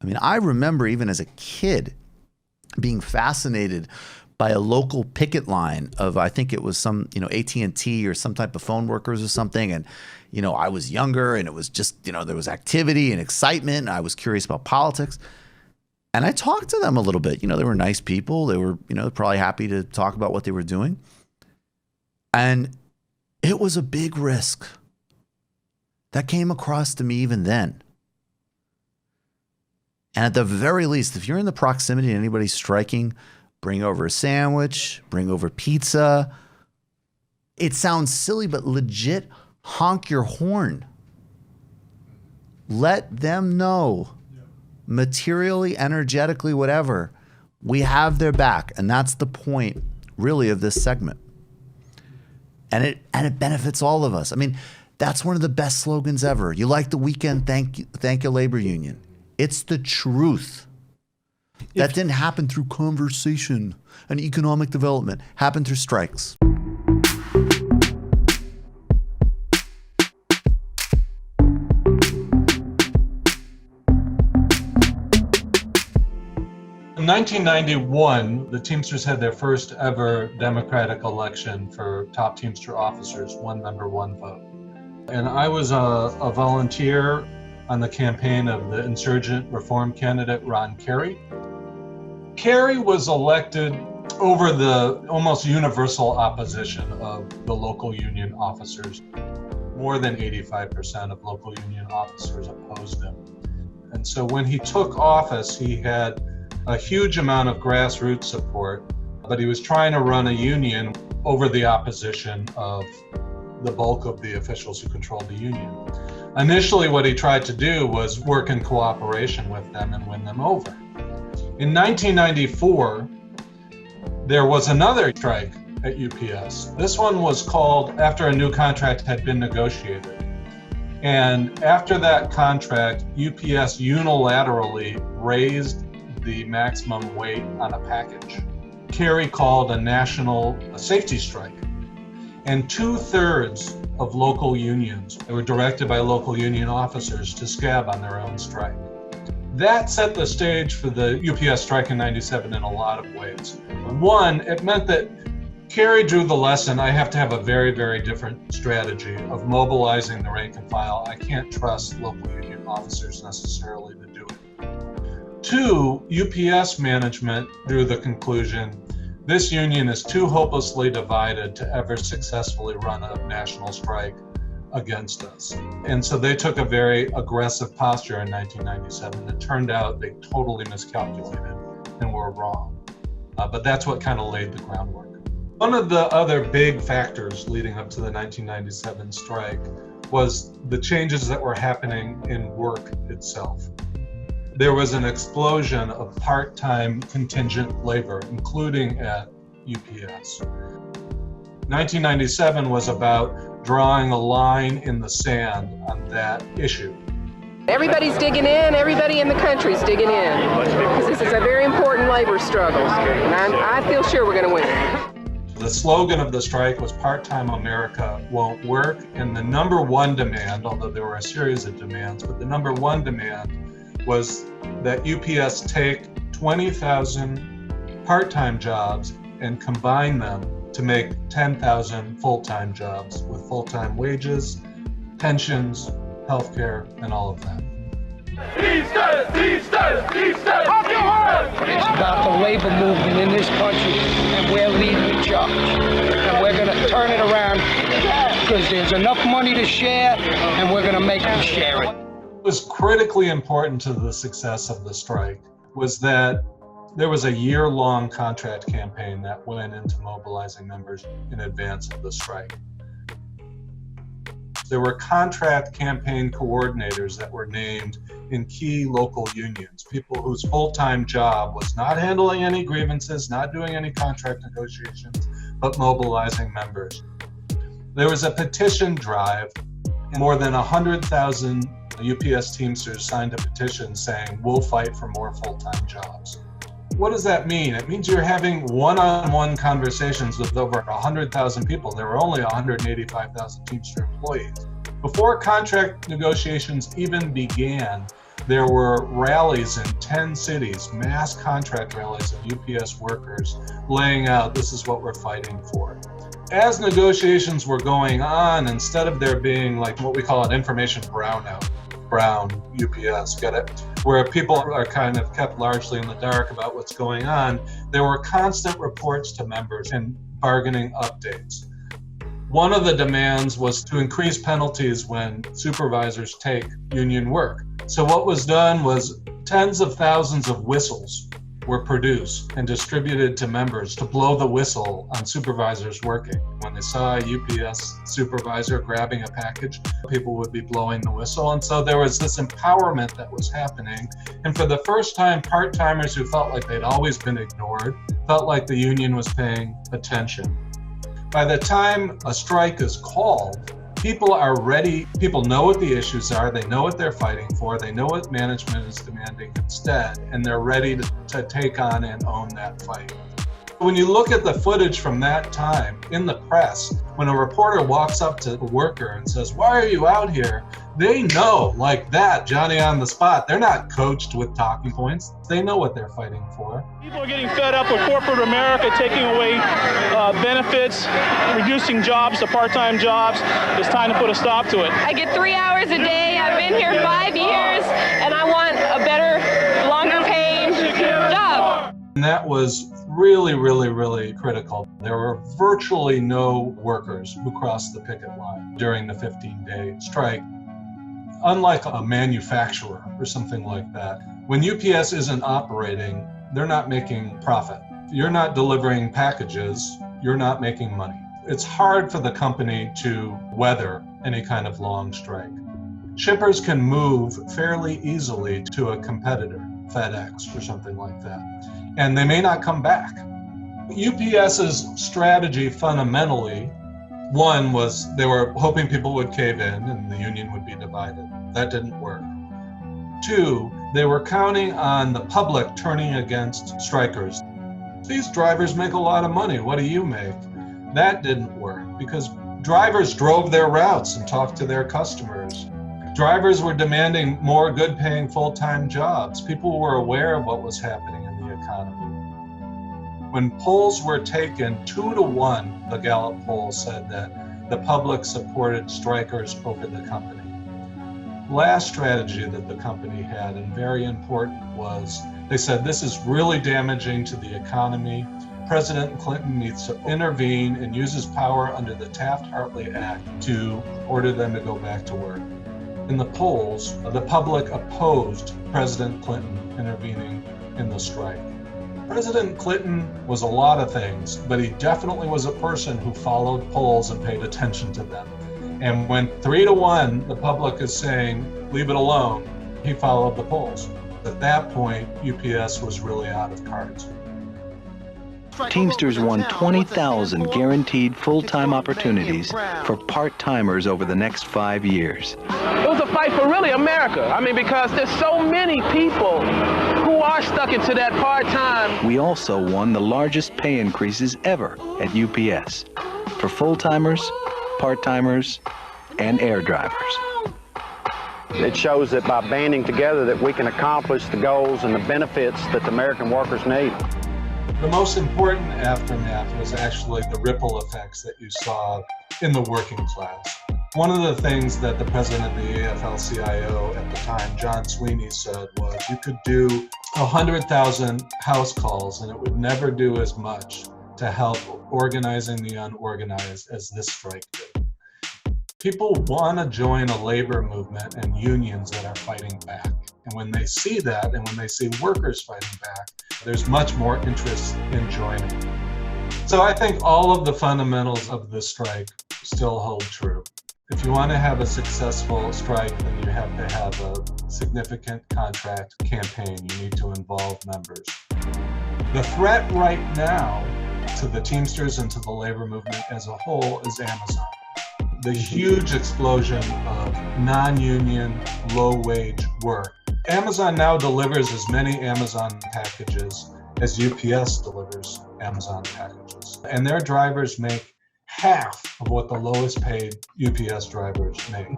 I mean, I remember even as a kid being fascinated by a local picket line of, I think it was some, AT&T or some type of phone workers or something. And, I was younger and it was just, there was activity and excitement. And I was curious about politics. And I talked to them a little bit. They were nice people. They were, probably happy to talk about what they were doing. And it was a big risk. That came across to me even then. And at the very least, if you're in the proximity to anybody striking, bring over a sandwich, bring over pizza. It sounds silly, but legit, honk your horn. Let them know, materially, energetically, whatever, we have their back. And that's the point, really, of this segment. And it benefits all of us. I mean, that's one of the best slogans ever. You like the weekend, thank your labor union. It's the truth. That didn't happen through conversation and economic development. Happened through strikes. In 1991, the Teamsters had their first ever democratic election for top Teamster officers, one member, one vote. And I was a volunteer on the campaign of the insurgent reform candidate, Ron Carey. Carey was elected over the almost universal opposition of the local union officers. More than 85% of local union officers opposed him. And so when he took office, he had a huge amount of grassroots support, but he was trying to run a union over the opposition of the bulk of the officials who controlled the union. Initially, what he tried to do was work in cooperation with them and win them over. In 1994, there was another strike at UPS. This one was called after a new contract had been negotiated. And after that contract, UPS unilaterally raised the maximum weight on a package. Carey called a national safety strike. And 2/3 of local unions were directed by local union officers to scab on their own strike. That set the stage for the UPS strike in '97 in a lot of ways. One, it meant that Carey drew the lesson, I have to have a very, very different strategy of mobilizing the rank and file. I can't trust local union officers necessarily to do it. Two, UPS management drew the conclusion, this union is too hopelessly divided to ever successfully run a national strike against us. And so they took a very aggressive posture in 1997. It turned out they totally miscalculated and were wrong. But that's what kind of laid the groundwork. One of the other big factors leading up to the 1997 strike was the changes that were happening in work itself. There was an explosion of part-time contingent labor, including at UPS. 1997 was about drawing a line in the sand on that issue. Everybody's digging in, everybody in the country's digging in, because this is a very important labor struggle, and I feel sure we're going to win. The slogan of the strike was part-time America won't work, and the number one demand, although there were a series of demands, but the number one demand was that UPS take 20,000 part-time jobs and combine them to make 10,000 full-time jobs with full-time wages, pensions, healthcare, and all of that. It's about the labor movement in this country, and we're leading the charge. And we're going to turn it around because there's enough money to share, and we're going to make them share it. What was critically important to the success of the strike was that there was a year-long contract campaign that went into mobilizing members in advance of the strike. There were contract campaign coordinators that were named in key local unions, people whose full-time job was not handling any grievances, not doing any contract negotiations, but mobilizing members. There was a petition drive. More than 100,000 UPS Teamsters signed a petition saying, we'll fight for more full-time jobs. What does that mean? It means you're having one-on-one conversations with over 100,000 people. There were only 185,000 Teamster employees. Before contract negotiations even began, There were rallies in 10 cities, mass contract rallies of UPS workers laying out, this is what we're fighting for. As negotiations were going on, instead of there being like what we call an information brownout, brown UPS, get it? Where people are kind of kept largely in the dark about what's going on, there were constant reports to members and bargaining updates. One of the demands was to increase penalties when supervisors take union work. So what was done was tens of thousands of whistles were produced and distributed to members to blow the whistle on supervisors working. When they saw a UPS supervisor grabbing a package, people would be blowing the whistle. And so there was this empowerment that was happening. And for the first time, part-timers who felt like they'd always been ignored, felt like the union was paying attention. By the time a strike is called, people are ready, people know what the issues are, they know what they're fighting for, they know what management is demanding instead, and they're ready to take on and own that fight. When you look at the footage from that time in the press, when a reporter walks up to a worker and says, "Why are you out here?" They know, like that, Johnny on the spot. They're not coached with talking points. They know what they're fighting for. People are getting fed up with corporate America taking away benefits, reducing jobs to part-time jobs. It's time to put a stop to it. I get 3 hours a day. I've been here 5 years, and I want a better, longer paid job. And that was really, really, really critical. There were virtually no workers who crossed the picket line during the 15-day strike. Unlike a manufacturer or something like that, when UPS isn't operating, they're not making profit. You're not delivering packages, you're not making money. It's hard for the company to weather any kind of long strike. Shippers can move fairly easily to a competitor, FedEx or something like that, and they may not come back. UPS's strategy fundamentally, one was they were hoping people would cave in and the union would be divided. That didn't work. Two, they were counting on the public turning against strikers. These drivers make a lot of money. What do you make? That didn't work because drivers drove their routes and talked to their customers. Drivers were demanding more good-paying full-time jobs. People were aware of what was happening in the economy. When polls were taken 2-1, the Gallup poll said that the public supported strikers over the company. Last strategy that the company had, and very important, was they said this is really damaging to the economy. President Clinton needs to intervene and use his power under the Taft-Hartley Act to order them to go back to work. In the polls, the public opposed President Clinton intervening in the strike. President Clinton was a lot of things, but he definitely was a person who followed polls and paid attention to them. And when 3-1, the public is saying, leave it alone, he followed the polls. At that point, UPS was really out of cards. Teamsters won 20,000 guaranteed full-time opportunities for part-timers over the next 5 years. It was a fight for really America. I mean, because there's so many people who are stuck into that part-time. We also won the largest pay increases ever at UPS for full-timers, part-timers, and air drivers. It shows that by banding together that we can accomplish the goals and the benefits that the American workers need. The most important aftermath was actually the ripple effects that you saw in the working class. One of the things that the president of the AFL-CIO at the time, John Sweeney, said was you could do 100,000 house calls and it would never do as much to help organizing the unorganized as this strike did. People want to join a labor movement and unions that are fighting back. And when they see that, and when they see workers fighting back, there's much more interest in joining. So I think all of the fundamentals of the strike still hold true. If you want to have a successful strike, then you have to have a significant contract campaign. You need to involve members. The threat right now to the Teamsters and to the labor movement as a whole is Amazon. The huge explosion of non-union, low-wage work. Amazon now delivers as many Amazon packages as UPS delivers Amazon packages. And their drivers make half of what the lowest paid UPS drivers make.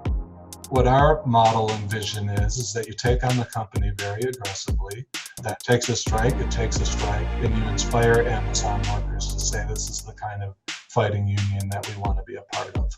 What our model and vision is that you take on the company very aggressively. That takes a strike, it takes a strike, and you inspire Amazon workers to say this is the kind of fighting union that we want to be a part of.